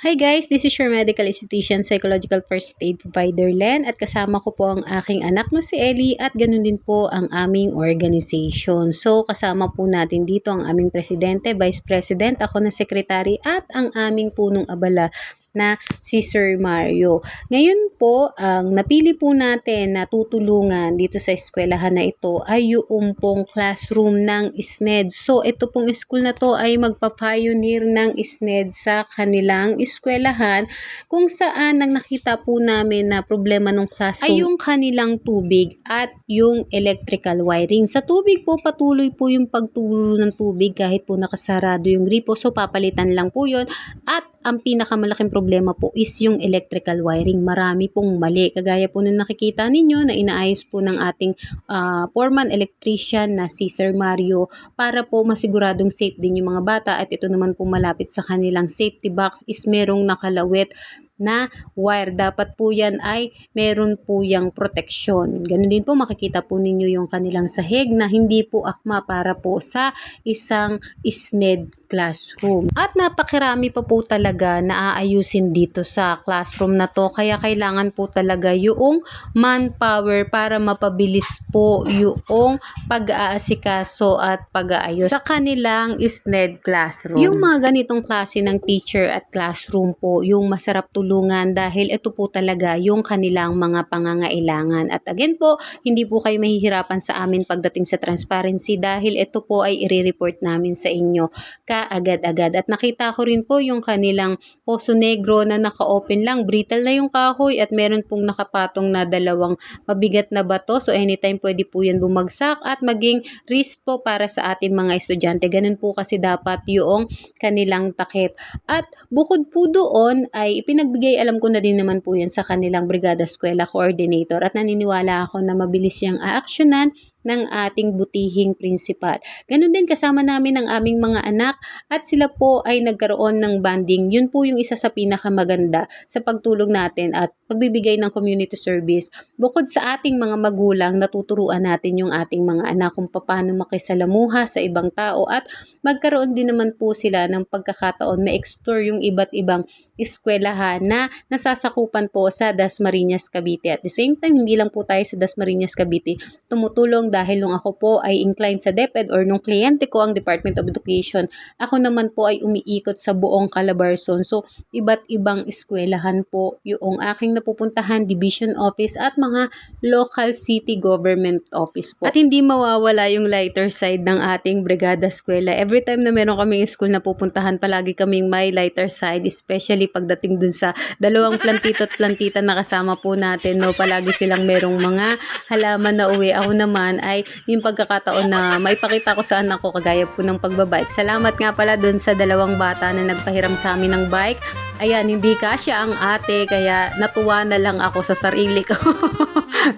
Hi guys, this is your medical esthetician, psychological first aid provider Len at kasama ko po ang aking anak na si Ellie at ganun din po ang aming organization. So kasama po natin dito ang aming presidente, vice president, ako na secretary at ang aming punong abala na si Sir Mario. Ngayon po, ang napili po natin na tutulungan dito sa eskwelahan na ito ay yung pong classroom ng SNED. So, ito pong school na to ay magpa-pioneer ng SNED sa kanilang eskwelahan kung saan ang nakita po namin na problema ng classroom ay yung kanilang tubig at yung electrical wiring. Sa tubig po, patuloy po yung pagtulo ng tubig kahit po nakasarado yung gripo. So, papalitan lang po yun. At ang pinakamalaking problema po is yung electrical wiring. Marami pong mali. Kagaya po nung nakikita ninyo na inaayos po ng ating foreman electrician na si Sir Mario para po masiguradong safe din yung mga bata. At ito naman po malapit sa kanilang safety box is merong nakalawit na wire. Dapat po yan ay meron po yung protection. Ganun din po makikita po ninyo yung kanilang sahig na hindi po akma para po sa isang SNED classroom. At napakirami pa po talaga na aayusin dito sa classroom na to. Kaya kailangan po talaga yung manpower para mapabilis po yung pag-aasikaso at pag-aayos sa kanilang SNED classroom. Yung mga ganitong klase ng teacher at classroom po, yung masarap tulungan dahil ito po talaga yung kanilang mga pangangailangan. At again po, hindi po kayo mahihirapan sa amin pagdating sa transparency dahil ito po ay i-report namin sa inyo agad-agad. At nakita ko rin po yung kanilang poso negro na naka-open lang. Brittle na yung kahoy at meron pong nakapatong na dalawang mabigat na bato. So anytime pwede po yan bumagsak at maging risk po para sa ating mga estudyante. Ganun po kasi dapat yung kanilang takip. At bukod po doon ay ipinagbigay, alam ko na din naman po yan sa kanilang Brigada Eskwela Coordinator at naniniwala ako na mabilis siyang aaksyonan ng ating butihing principal. Ganun din kasama namin ang aming mga anak at sila po ay nagkaroon ng bonding. Yun po yung isa sa pinakamaganda sa pagtulong natin at pagbibigay ng community service. Bukod sa ating mga magulang, natuturuan natin yung ating mga anak kung paano makisalamuha sa ibang tao at magkaroon din naman po sila ng pagkakataon ma-explore yung iba't ibang eskwelahan na nasasakupan po sa Dasmariñas, Cavite. At the same time, hindi lang po tayo sa Dasmariñas, Cavite tumutulong dahil nung ako po ay inclined sa DepEd or nung kliyente ko ang Department of Education, ako naman po ay umiikot sa buong Calabarzon. So, iba't ibang eskwelahan po yung aking napupuntahan, division office at mga local city government office po. At hindi mawawala yung lighter side ng ating Brigada Eskwela. Every time na meron kaming school na pupuntahan, palagi kaming may lighter side, especially pagdating dun sa dalawang plantito at plantita na kasama po natin, no, palagi silang merong mga halaman na uwi. Ako naman ay yung pagkakataon na maipakita ko sa anak ko kagaya po ng pagbabike. Salamat nga pala dun sa dalawang bata na nagpahiram sa amin ng bike. Ayan, hindi kasya ang ate kaya natuwa na lang ako sa sarili ko.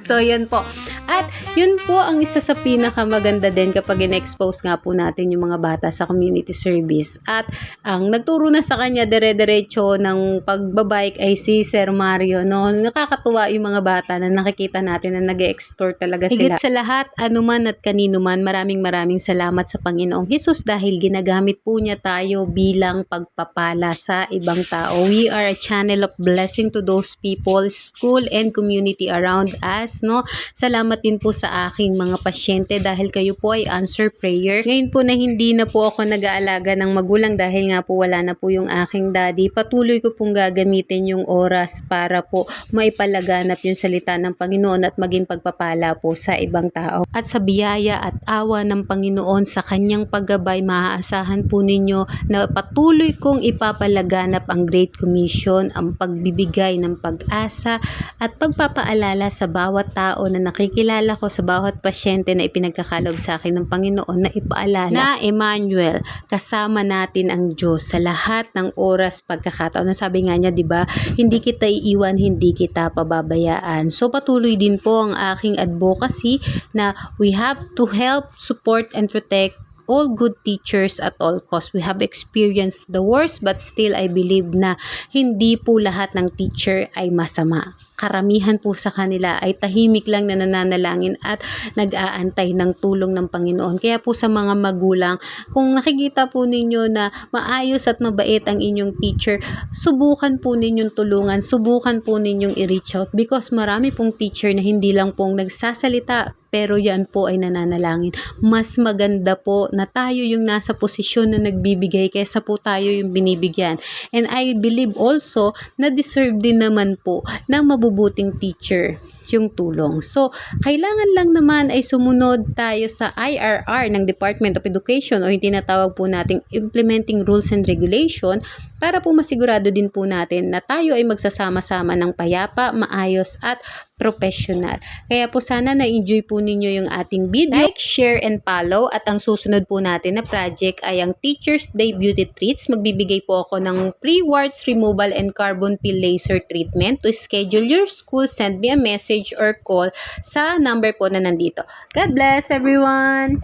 So, yun po. At yun po ang isa sa pinakamaganda din kapag in-expose nga po natin yung mga bata sa community service. At ang nagturo na sa kanya dire-diretso ng pagbabike ay si Sir Mario. No? Nakakatuwa yung mga bata na nakikita natin na nag-explore talaga sila. Higit sa lahat, anuman at kanino man, maraming salamat sa Panginoong Hesus dahil ginagamit po niya tayo bilang pagpapala sa ibang tao. We are a channel of blessing to those people, school and community around us. No? Salamat din po sa aking mga pasyente dahil kayo po ay answer prayer. Ngayon po na hindi na po ako nag-aalaga ng magulang dahil nga po wala na po yung aking daddy, patuloy ko pong gagamitin yung oras para po maipalaganap yung salita ng Panginoon at maging pagpapala po sa ibang tao. At sa biyaya at awa ng Panginoon sa kanyang paggabay, maaasahan po ninyo na patuloy kong ipapalaganap ang Great Commission, ang pagbibigay ng pag-asa at pagpapaalala sa bawat tao na nakikilala ko, sa bawat pasyente na ipinagkakaloob sa akin ng Panginoon na ipaalala na Emmanuel, kasama natin ang Diyos sa lahat ng oras pagkakataon. Sabi nga niya, 'di ba? Hindi kita iiwan, hindi kita pababayaan. So patuloy din po ang aking advocacy na we have to help, support and protect all good teachers at all costs. We have experienced the worst, but still I believe na hindi po lahat ng teacher ay masama. Karamihan po sa kanila ay tahimik lang na nananalangin at nag-aantay ng tulong ng Panginoon. Kaya po sa mga magulang, kung nakikita po ninyo na maayos at mabait ang inyong teacher, subukan po ninyong tulungan, subukan po ninyong i-reach out, because marami pong teacher na hindi lang pong nagsasalita pero yan po ay nananalangin. Mas maganda po na tayo yung nasa posisyon na nagbibigay kaysa po tayo yung binibigyan. And I believe also na deserve din naman po ng mabubuting teacher yung tulong. So, kailangan lang naman ay sumunod tayo sa IRR ng Department of Education o yung tinatawag po nating Implementing Rules and Regulation para po masigurado din po natin na tayo ay magsasama-sama ng payapa, maayos at professional. Kaya po sana na-enjoy po ninyo yung ating video. Like, share, and follow. At ang susunod po natin na project ay ang Teacher's Day Beauty Treats. Magbibigay po ako ng pre-warts removal and carbon peel laser treatment. To schedule your school, send me a message or call sa number po na nandito. God bless everyone!